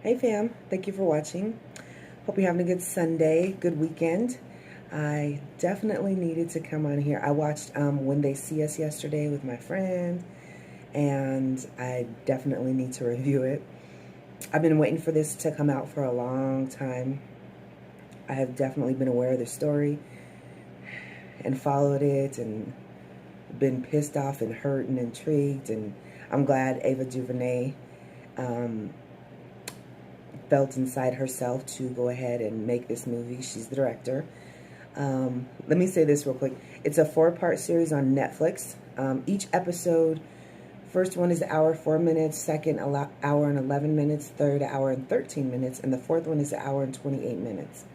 Hey fam, thank you for watching. Hope you're having a good Sunday, good weekend. I definitely needed to come on here. I watched When They See Us yesterday with my friend, and I definitely need to review it. I've been waiting for this to come out for a long time. I have definitely been aware of the story and followed it and been pissed off and hurt and intrigued, and I'm glad Ava DuVernay um, felt inside herself to go ahead and make this movie. She's the director. Let me say this real quick. It's a 4-part series on Netflix. Each episode, first one is an hour 4 minutes, second hour and 11 minutes, third hour and 13 minutes, and the fourth one is an hour and 28 minutes.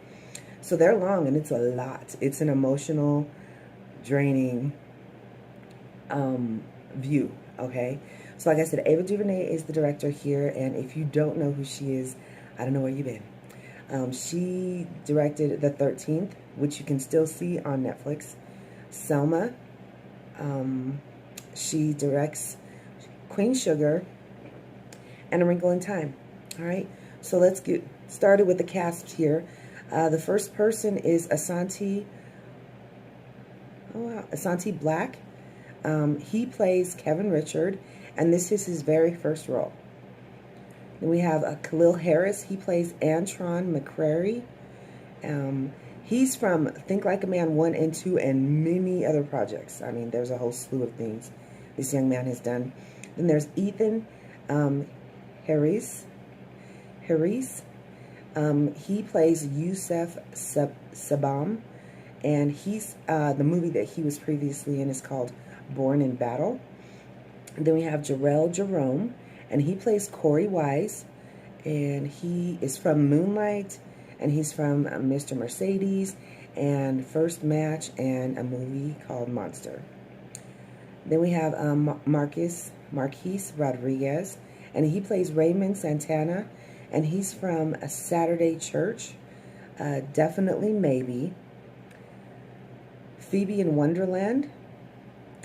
So they're long, and it's a lot. It's an emotional, draining view, okay? So like I said, Ava DuVernay is the director here, and if you don't know who she is, I don't know where you've been. She directed The 13th, which you can still see on Netflix. Selma. She directs Queen Sugar and A Wrinkle in Time. All right, so let's get started with the cast here. The first person is Asante. Oh wow, Asante Black. He plays Kevin Richard, and this is his very first role. Then we have Khalil Harris. He plays Antron McCrary. He's from Think Like a Man 1 and 2 and many other projects. I mean, there's a whole slew of things this young man has done. Then there's Ethan Harris. He plays Yusef Sabam, and he's the movie that he was previously in is called Born in Battle. And then we have Jarrell Jerome, and he plays Corey Wise, and he is from Moonlight, and he's from Mr. Mercedes, and First Match, and a movie called Monster. Then we have Marquise Rodriguez, and he plays Raymond Santana, and he's from a Saturday Church, Definitely Maybe, Phoebe in Wonderland.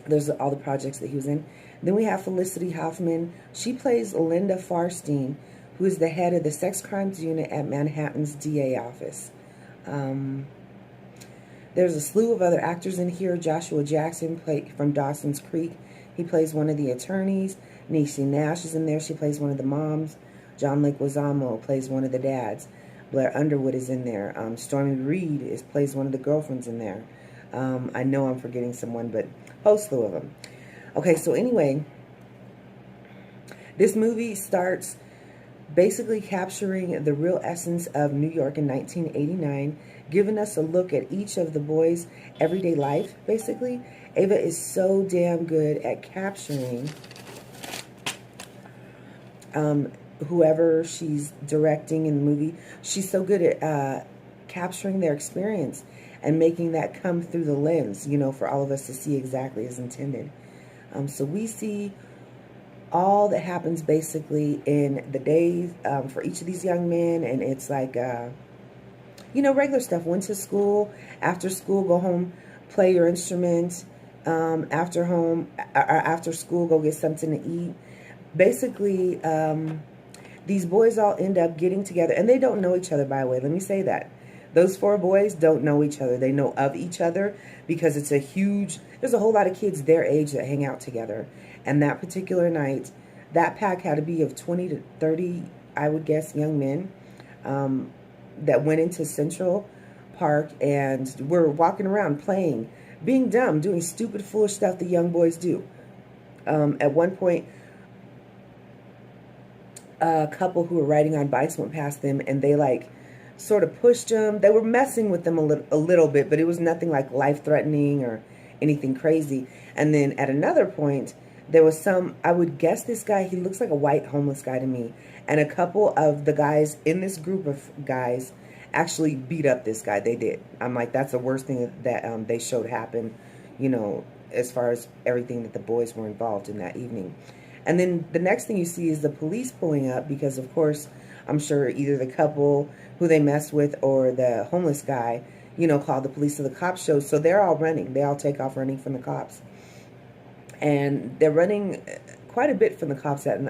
There's all the projects that he was in. Then we have Felicity Huffman. She plays Linda Farstein, who is the head of the sex crimes unit at Manhattan's DA office. There's a slew of other actors in here. Joshua Jackson from Dawson's Creek. He plays one of the attorneys. Niecy Nash is in there. She plays one of the moms. John Leguizamo plays one of the dads. Blair Underwood is in there. Stormy Reed plays one of the girlfriends in there. I know I'm forgetting someone, but whole slew of them. Okay, so anyway, this movie starts basically capturing the real essence of New York in 1989, giving us a look at each of the boys' everyday life, basically. Ava is so damn good at capturing whoever she's directing in the movie. She's so good at capturing their experience and making that come through the lens, you know, for all of us to see exactly as intended. So we see all that happens basically in the days for each of these young men, and it's like, you know, regular stuff. Went to school, after school, go home, play your instrument, after school, go get something to eat. Basically, these boys all end up getting together, and they don't know each other, by the way. Let me say that. Those 4 boys don't know each other. They know of each other because it's there's a whole lot of kids their age that hang out together. And that particular night, that pack had to be of 20 to 30, I would guess, young men that went into Central Park and were walking around playing, being dumb, doing stupid, foolish stuff the young boys do. At one point, a couple who were riding on bikes went past them, and they like sort of pushed them. They were messing with them a little bit, but it was nothing like life-threatening or anything crazy. And then at another point, there was I would guess this guy, he looks like a white homeless guy to me, and a couple of the guys in this group of guys actually beat up this guy. They did. I'm like, that's the worst thing that they showed happen, you know, as far as everything that the boys were involved in that evening. And then the next thing you see is the police pulling up because, of course, I'm sure either the couple who they messed with or the homeless guy, you know, called the police, so the cops showed. So they're all running. They all take off running from the cops. And they're running quite a bit from the cops that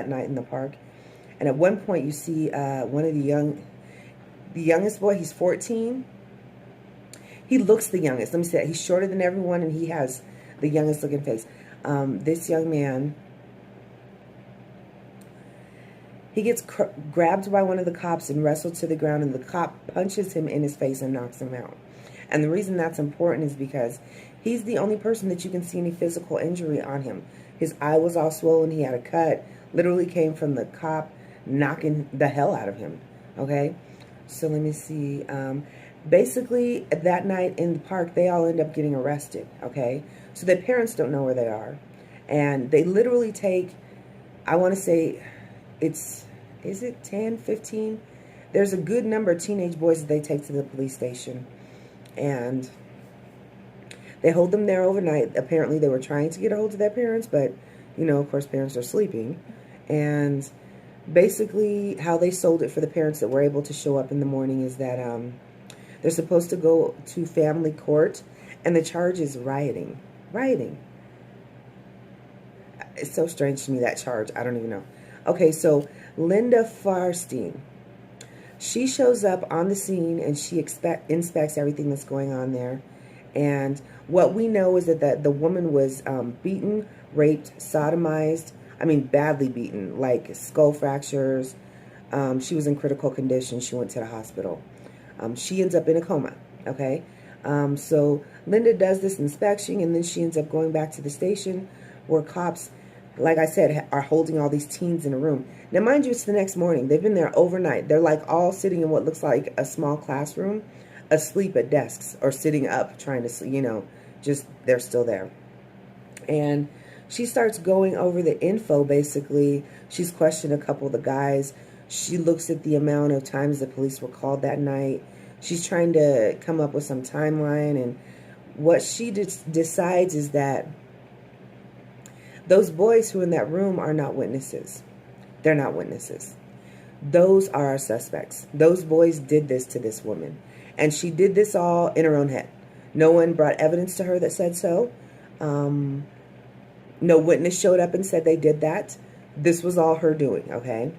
night in the park. And at one point, you see one of the youngest boy. He's 14. He looks the youngest. Let me say that. He's shorter than everyone, and he has the youngest looking face. This young man, he gets grabbed by one of the cops and wrestled to the ground, and the cop punches him in his face and knocks him out. And the reason that's important is because he's the only person that you can see any physical injury on him. His eye was all swollen. He had a cut. Literally came from the cop knocking the hell out of him. Okay? So let me see. Basically, that night in the park, they all end up getting arrested. Okay? So their parents don't know where they are. And they literally take, I want to say, is it 10, 15? There's a good number of teenage boys that they take to the police station. And they hold them there overnight. Apparently, they were trying to get a hold of their parents, but, you know, of course, parents are sleeping. And basically, how they sold it for the parents that were able to show up in the morning is that they're supposed to go to family court, and the charge is rioting. Rioting. It's so strange to me, that charge. I don't even know. Okay, so Linda Farstein. She shows up on the scene, and she inspects everything that's going on there. And what we know is that the woman was beaten, raped, sodomized. I mean, badly beaten, like skull fractures. She was in critical condition. She went to the hospital. She ends up in a coma, okay? So Linda does this inspection, and then she ends up going back to the station where cops, like I said, are holding all these teens in a room. Now, mind you, it's the next morning. They've been there overnight. They're like all sitting in what looks like a small classroom, asleep at desks or sitting up trying to sleep, you know, just they're still there. And she starts going over the info, basically. She's questioned a couple of the guys. She looks at the amount of times the police were called that night. She's trying to come up with some timeline. And what she decides is that those boys who are in that room are not witnesses. They're not witnesses. Those are our suspects. Those boys did this to this woman. And she did this all in her own head. No one brought evidence to her that said so. No witness showed up and said they did that. This was all her doing, okay?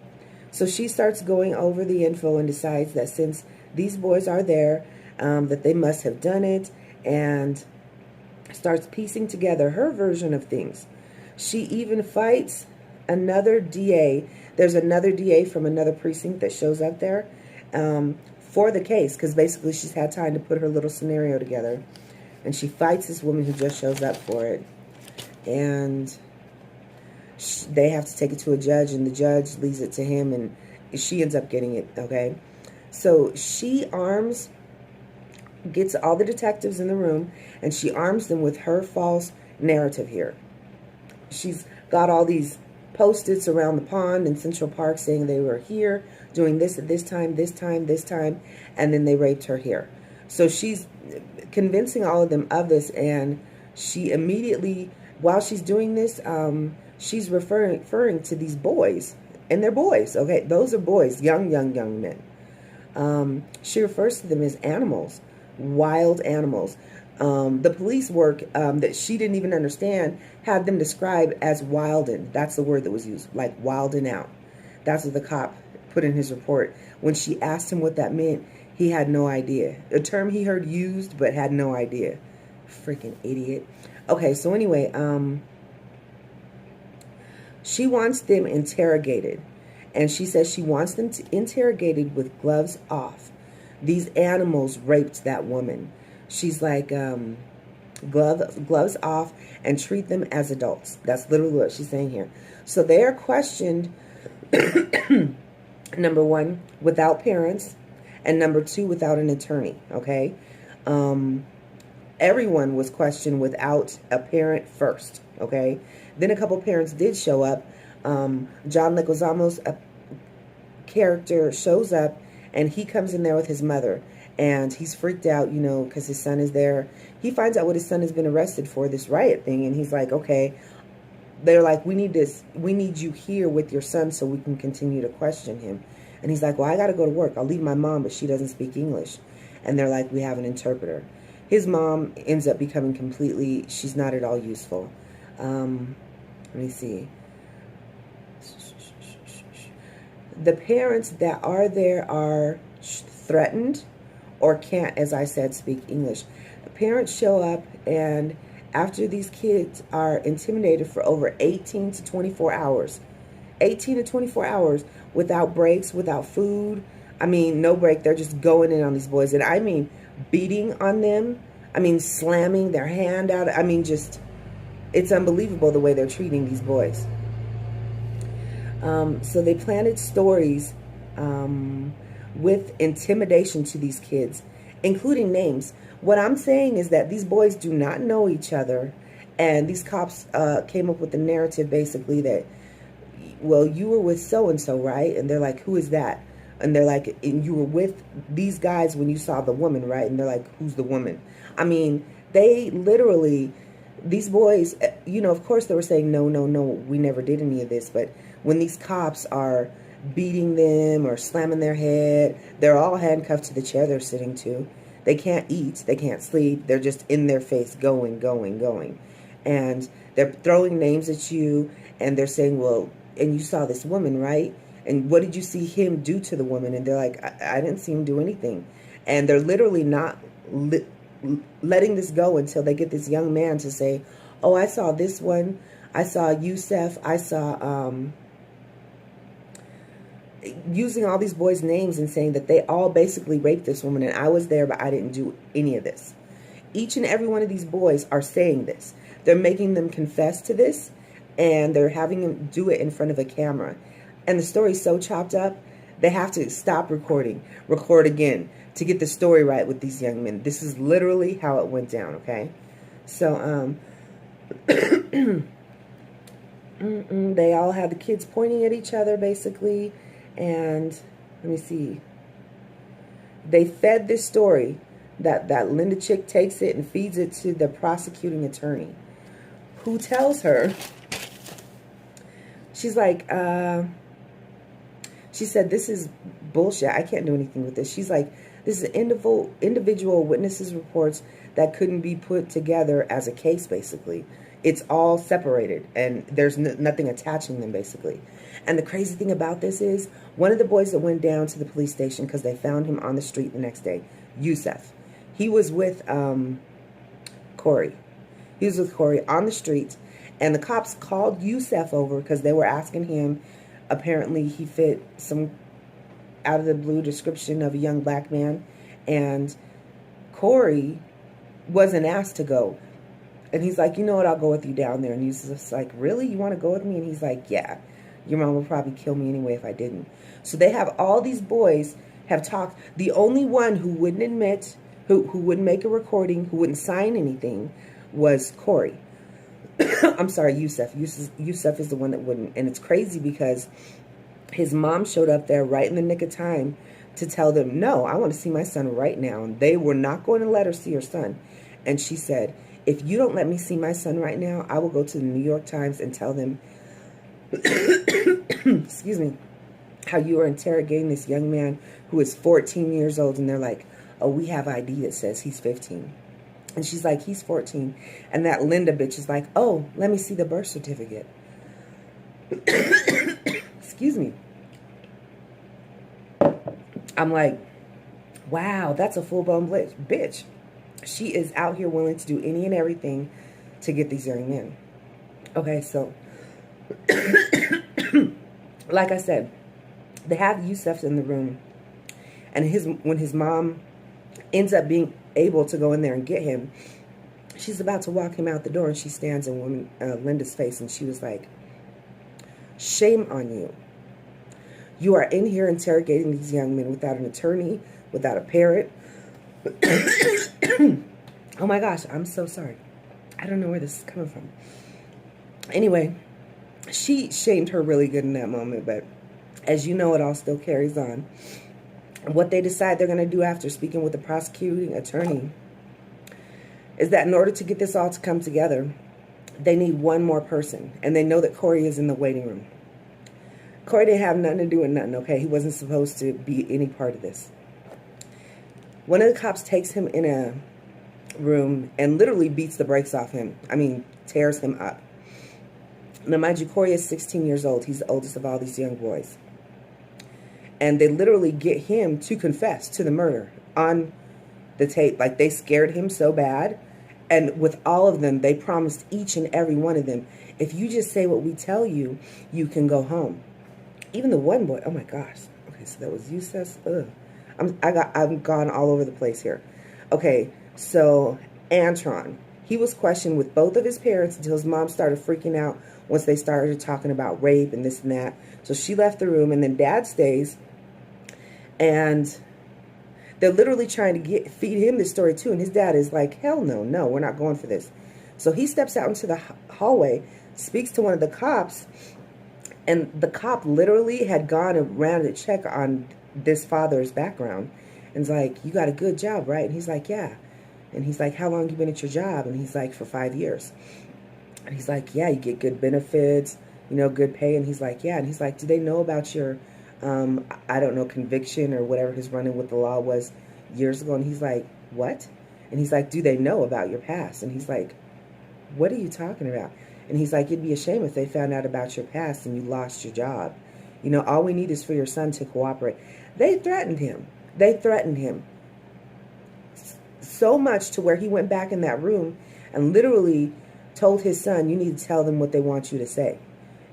So she starts going over the info and decides that since these boys are there, that they must have done it, and starts piecing together her version of things. She even fights another DA. There's another DA from another precinct that shows up there for the case, because basically she's had time to put her little scenario together. And she fights this woman who just shows up for it. And they have to take it to a judge, and the judge leaves it to him, and she ends up getting it, okay? So she gets all the detectives in the room, and she arms them with her false narrative here. She's got all these Post-its around the pond in Central Park saying they were here doing this at this time, this time, this time, and then they raped her here. So she's convincing all of them of this, and she immediately, while she's doing this, she's referring to these boys, and they're boys, okay? Those are boys, young men. She refers to them as animals, wild animals. The police work that she didn't even understand had them described as wildin'. That's the word that was used, like wildin' out. That's what the cop put in his report. When she asked him what that meant, he had no idea. A term he heard used, but had no idea. Freaking idiot. Okay, so anyway, she wants them interrogated. And she says she wants them interrogated with gloves off. These animals raped that woman. She's like, gloves off and treat them as adults. That's literally what she's saying here. So they are questioned, number one, without parents, and number two, without an attorney, okay? Everyone was questioned without a parent first, okay? Then a couple parents did show up. John Leguizamo's character shows up, and he comes in there with his mother. And he's freaked out, you know, because his son is there. He finds out what his son has been arrested for, this riot thing. And he's like, okay. They're like, we need you here with your son so we can continue to question him. And he's like, well, I got to go to work. I'll leave my mom, but she doesn't speak English. And they're like, we have an interpreter. His mom ends up becoming completely, she's not at all useful. Let me see. The parents that are there are threatened or can't, as I said, speak English. The parents show up, and after these kids are intimidated for over 18 to 24 hours, 18 to 24 hours without breaks, without food. I mean, no break. They're just going in on these boys. And I mean, beating on them. I mean, slamming their hand out. I mean, just, it's unbelievable the way they're treating these boys. So they planted stories with intimidation to these kids, including names. What I'm saying is that these boys do not know each other. And these cops came up with the narrative basically that, well, you were with so-and-so, right? And they're like, who is that? And they're like, and you were with these guys when you saw the woman, right? And they're like, who's the woman? I mean, they literally, these boys, you know, of course they were saying, no, no, no, we never did any of this. But when these cops are beating them or slamming their head, they're all handcuffed to the chair they're sitting to. They can't eat. They can't sleep. They're just in their face going, going, going. And they're throwing names at you, and they're saying, well, and you saw this woman, right? And what did you see him do to the woman? And they're like, I didn't see him do anything. And they're literally not letting this go until they get this young man to say, oh, I saw this one. I saw Yusef. I saw, using all these boys' names and saying that they all basically raped this woman. And I was there, but I didn't do any of this. Each and every one of these boys are saying this. They're making them confess to this. And they're having them do it in front of a camera. And the story's so chopped up, they have to stop recording, record again to get the story right with these young men. This is literally how it went down, okay? So, they all had the kids pointing at each other, basically. And let me see. They fed this story that Linda Chick takes it and feeds it to the prosecuting attorney, who tells her, she's like, she said, this is bullshit. I can't do anything with this. She's like, this is individual witnesses' reports that couldn't be put together as a case, basically. It's all separated, and there's nothing attaching them, basically. And the crazy thing about this is, one of the boys that went down to the police station because they found him on the street the next day, Yusef, he was with Corey. He was with Corey on the street, and the cops called Yusef over because they were asking him. Apparently, he fit some out of the blue description of a young black man, and Corey wasn't asked to go. And he's like, you know what, I'll go with you down there. And Yusef's like, really? You want to go with me? And he's like, yeah. Your mom would probably kill me anyway if I didn't. So they have all these boys have talked. The only one who wouldn't admit, who wouldn't make a recording, who wouldn't sign anything, was Corey. I'm sorry, Yusef. Yusef is the one that wouldn't. And it's crazy because his mom showed up there right in the nick of time to tell them, no, I want to see my son right now. And they were not going to let her see her son. And she said, if you don't let me see my son right now, I will go to the New York Times and tell them, excuse me, how you are interrogating this young man who is 14 years old. And they're like, oh, we have ID that says he's 15. And she's like, he's 14. And that Linda bitch is like, oh, let me see the birth certificate. Excuse me. I'm like, wow, that's a full-blown bitch. She is out here willing to do any and everything to get these young men. Okay, so, like I said, they have Yusef in the room. And when his mom ends up being able to go in there and get him, she's about to walk him out the door, and she stands in Linda's face, and she was like, shame on you. You are in here interrogating these young men without an attorney, without a parent. Oh my gosh, I'm so sorry. I don't know where this is coming from. Anyway, she shamed her really good in that moment, but as you know, it all still carries on. What they decide they're going to do after speaking with the prosecuting attorney is that in order to get this all to come together, they need one more person. And they know that Corey is in the waiting room. Corey didn't have nothing to do with nothing, okay? He wasn't supposed to be any part of this. One of the cops takes him in a room and literally beats the brakes off him. I mean, tears him up. Now, mind you, Corey is 16 years old. He's the oldest of all these young boys. And they literally get him to confess to the murder on the tape. Like, they scared him so bad. And with all of them, they promised each and every one of them, if you just say what we tell you, you can go home. Even the one boy, oh my gosh. Okay, so that was Yusef. Ugh. I'm gone all over the place here. Okay, so Antron, he was questioned with both of his parents until his mom started freaking out once they started talking about rape and this and that. So she left the room, and then Dad stays, and they're literally trying to feed him this story too. And his dad is like, hell no, no, we're not going for this. So he steps out into the hallway, speaks to one of the cops, and the cop literally had gone and ran to check on this father's background. And is like, you got a good job, right? And he's like, yeah. And he's like, how long you been at your job? And he's like, for 5 years. And he's like, yeah, you get good benefits, you know, good pay. And he's like, yeah. And he's like, do they know about your, I don't know, conviction or whatever his run-in with the law was years ago? And he's like, what? And he's like, do they know about your past? And he's like, what are you talking about? And he's like, it'd be a shame if they found out about your past and you lost your job. You know, all we need is for your son to cooperate. They threatened him. They threatened him so much to where he went back in that room and literally told his son, you need to tell them what they want you to say.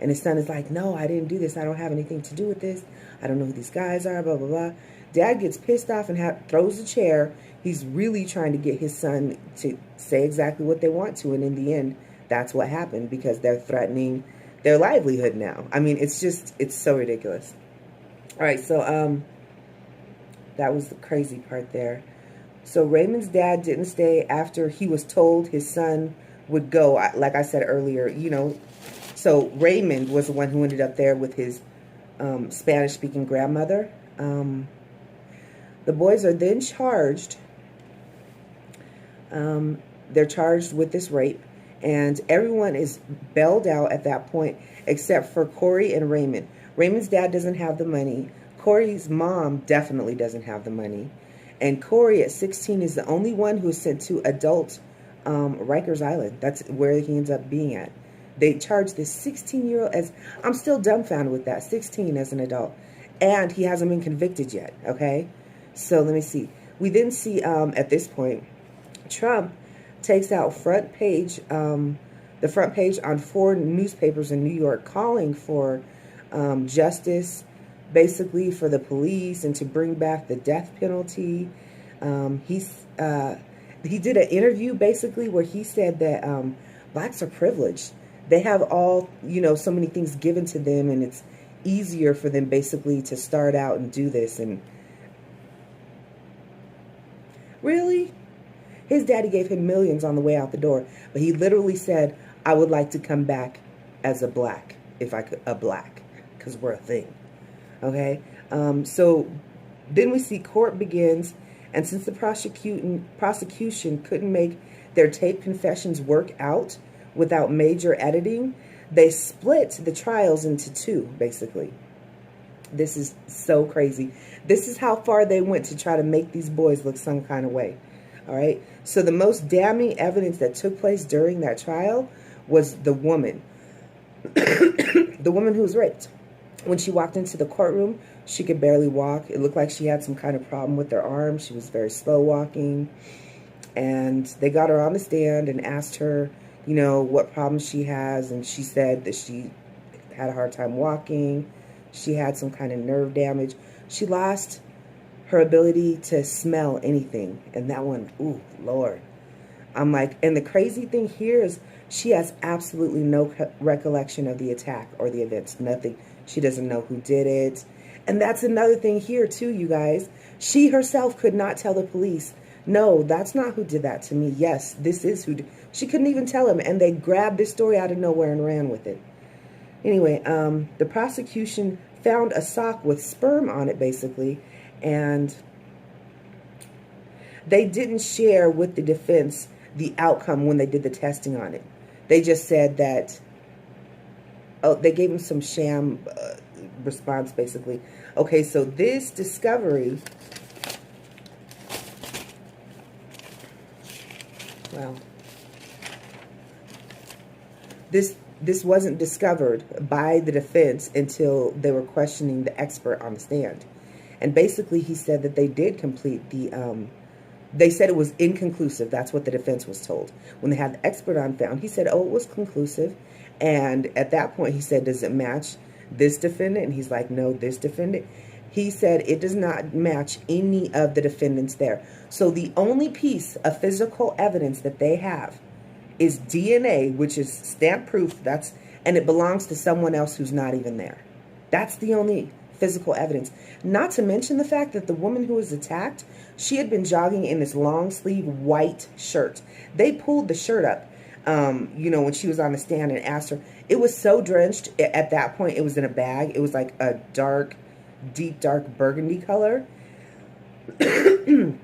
And his son is like, no, I didn't do this. I don't have anything to do with this. I don't know who these guys are, blah, blah, blah. Dad gets pissed off and throws the chair. He's really trying to get his son to say exactly what they want to. And in the end, that's what happened, because they're threatening their livelihood now. I mean, it's so ridiculous. All right, so that was the crazy part there. So Raymond's dad didn't stay after he was told his son would go. Like I said earlier, you know, so Raymond was the one who ended up there with his Spanish-speaking grandmother. The boys are then charged. They're charged with this rape, and everyone is bailed out at that point except for Corey and Raymond. Raymond's dad doesn't have the money. Corey's mom definitely doesn't have the money. And Corey at 16 is the only one who is sent to adult Rikers Island. That's where he ends up being at. They charge this 16-year-old as, I'm still dumbfounded with that, 16 as an adult. And he hasn't been convicted yet, okay? So let me see. We then see at this point, Trump takes out the front page on 4 newspapers in New York calling for justice, basically for the police, and to bring back the death penalty. He did an interview basically where he said that blacks are privileged. They have all, you know, so many things given to them, and it's easier for them basically to start out and do this. And really? His daddy gave him millions on the way out the door, but he literally said, I would like to come back as a black, if I could, a black, because we're a thing. Okay? So then we see court begins, and since the prosecution couldn't make their tape confessions work out without major editing, they split the trials into 2, basically. This is so crazy. This is how far they went to try to make these boys look some kind of way. All right? So the most damning evidence that took place during that trial was the woman. The woman who was raped. When she walked into the courtroom, she could barely walk. It looked like she had some kind of problem with her arm. She was very slow walking. And they got her on the stand and asked her, you know, what problems she has. And she said that she had a hard time walking. She had some kind of nerve damage. She lost her ability to smell anything. And that one, ooh, Lord. I'm like, and the crazy thing here is she has absolutely no recollection of the attack or the events. Nothing. She doesn't know who did it. And that's another thing here too, you guys. She herself could not tell the police, no, that's not who did that to me. Yes, this is who did. She couldn't even tell him. And they grabbed this story out of nowhere and ran with it. Anyway, the prosecution found a sock with sperm on it, basically. And they didn't share with the defense the outcome when they did the testing on it. They just said that, oh, they gave him some sham response, basically. Okay, so this discovery, well, this wasn't discovered by the defense until they were questioning the expert on the stand. And basically he said that they did complete the, they said it was inconclusive. That's what the defense was told. When they had the expert on found, he said, oh, it was conclusive. And at that point he said, does it match this defendant? And he's like, no, this defendant. He said it does not match any of the defendants there. So the only piece of physical evidence that they have is DNA, which is stamp proof. And it belongs to someone else who's not even there. That's the only physical evidence. Not to mention the fact that the woman who was attacked, she had been jogging in this long sleeve white shirt. They pulled the shirt up, when she was on the stand and asked her. It was so drenched at that point. It was in a bag. It was like a deep dark burgundy color. And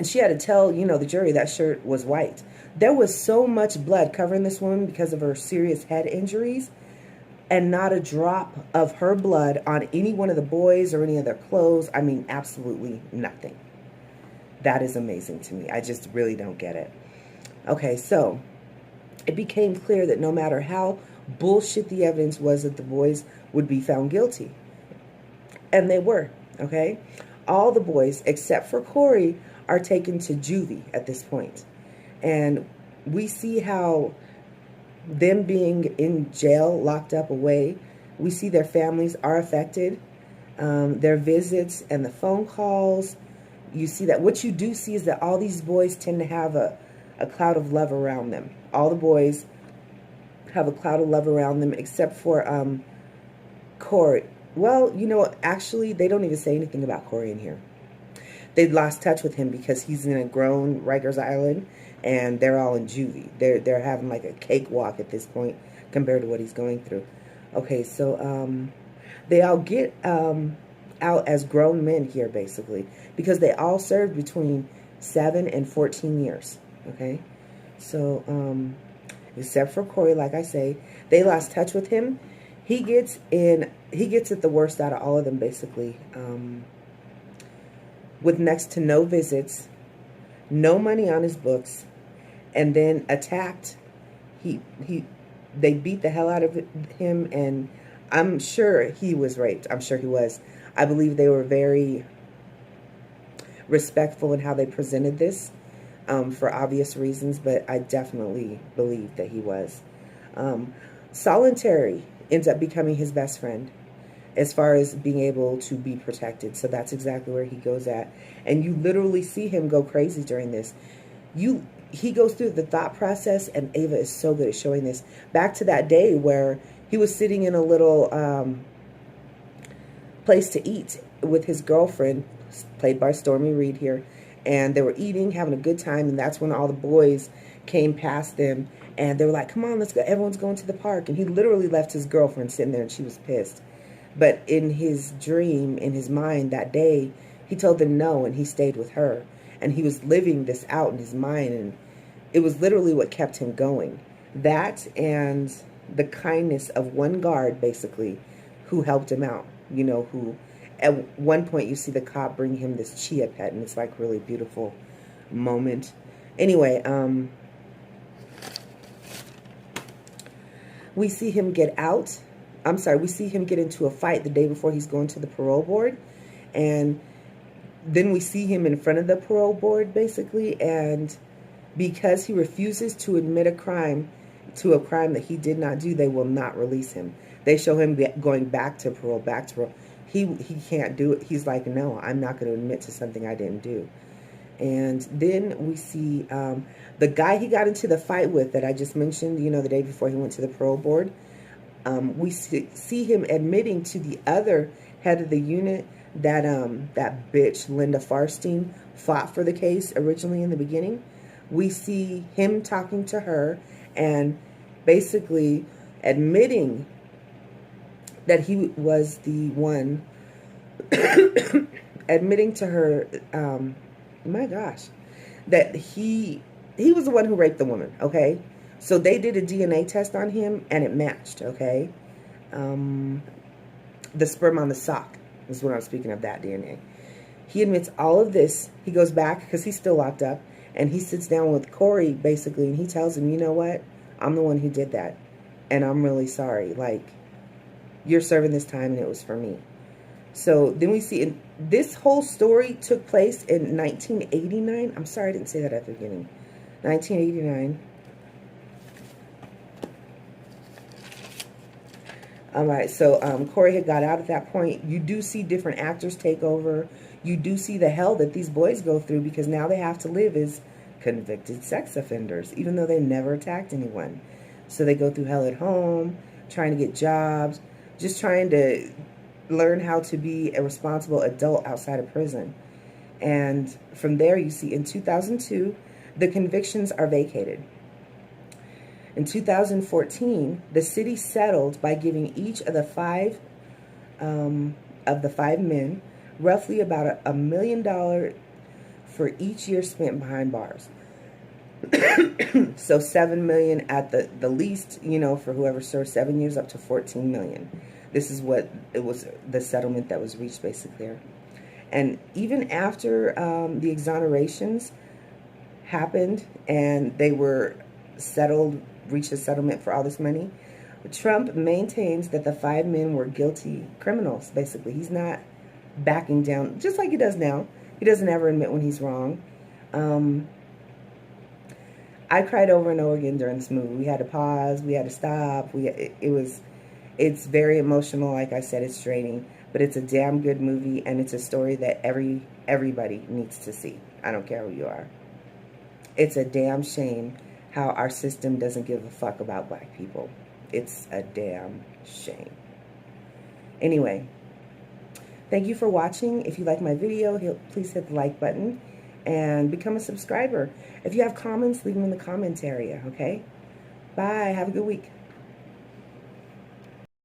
she had to tell, the jury that shirt was white. There was so much blood covering this woman because of her serious head injuries, and not a drop of her blood on any one of the boys or any of their clothes. I mean, absolutely nothing. That is amazing to me. I just really don't get it. Okay, so it became clear that no matter how bullshit the evidence was, that the boys would be found guilty. And they were, okay? All the boys, except for Corey, are taken to juvie at this point. And we see how them being in jail, locked up away, we see their families are affected. Their visits and the phone calls. You see that. What you do see is that all these boys tend to have a cloud of love around them. All the boys have a cloud of love around them, except for Corey. Well, actually, they don't even say anything about Corey in here. They'd lost touch with him because he's in a grown Rikers Island, and they're all in juvie. They're having like a cakewalk at this point compared to what he's going through. Okay, so they all get out as grown men here, basically, because they all served between 7 and 14 years. Okay, so except for Corey, like I say, they lost touch with him. He gets it the worst out of all of them, basically. With next to no visits, no money on his books, and then attacked. They beat the hell out of him, and I'm sure he was raped. I'm sure he was. I believe they were very respectful in how they presented this, for obvious reasons, but I definitely believe that he was. Solitary ends up becoming his best friend as far as being able to be protected. So that's exactly where he goes at. And you literally see him go crazy during this. He goes through the thought process, and Ava is so good at showing this. Back to that day where he was sitting in a little place to eat with his girlfriend, played by Stormy Reed here, and they were eating, having a good time, and that's when all the boys came past them, and they were like, come on, let's go, everyone's going to the park. And he literally left his girlfriend sitting there, and she was pissed. But in his dream, in his mind that day, he told them no, and he stayed with her. And he was living this out in his mind, and it was literally what kept him going. That and the kindness of one guard, basically, who helped him out. Who at one point you see the cop bring him this chia pet, and it's like really beautiful moment. Anyway, we see him get out. We see him get into a fight the day before he's going to the parole board. And then we see him in front of the parole board, basically. And because he refuses to admit a crime that he did not do, they will not release him. They show him going back to parole. He can't do it. He's like, no, I'm not going to admit to something I didn't do. And then we see the guy he got into the fight with that I just mentioned, the day before he went to the parole board. We see him admitting to the other head of the unit that that bitch Linda Farstein fought for the case originally in the beginning. We see him talking to her and basically admitting that he was the one, admitting to her, my gosh, that he was the one who raped the woman, okay? So they did a DNA test on him, and it matched, okay? The sperm on the sock is what I'm speaking of, that DNA. He admits all of this. He goes back, because he's still locked up, and he sits down with Corey, basically, and he tells him, you know what? I'm the one who did that, and I'm really sorry. Like, you're serving this time, and it was for me. So then we see, This whole story took place in 1989. I'm sorry I didn't say that at the beginning. 1989. All right, so Corey had got out at that point. You do see different actors take over. You do see the hell that these boys go through because now they have to live as convicted sex offenders, even though they never attacked anyone. So they go through hell at home, trying to get jobs, just trying to learn how to be a responsible adult outside of prison. And from there, you see in 2002, the convictions are vacated. In 2014, the city settled by giving each of the five men roughly about $1 million for each year spent behind bars. So $7 million at the least, you know, for whoever served 7 years, up to $14 million. This is what it was, the settlement that was reached basically there. And even after the exonerations happened and they were settled, reached a settlement for all this money, Trump maintains that the 5 men were guilty criminals, basically. He's not backing down, just like he does now. He doesn't ever admit when he's wrong. I cried over and over again during this movie. We had to pause. We had to stop. It's very emotional. Like I said, it's draining. But it's a damn good movie, and it's a story that everybody needs to see. I don't care who you are. It's a damn shame how our system doesn't give a fuck about black people. It's a damn shame. Anyway, thank you for watching. If you like my video, please hit the like button and become a subscriber. If you have comments, leave them in the comment area, okay? Bye. Have a good week.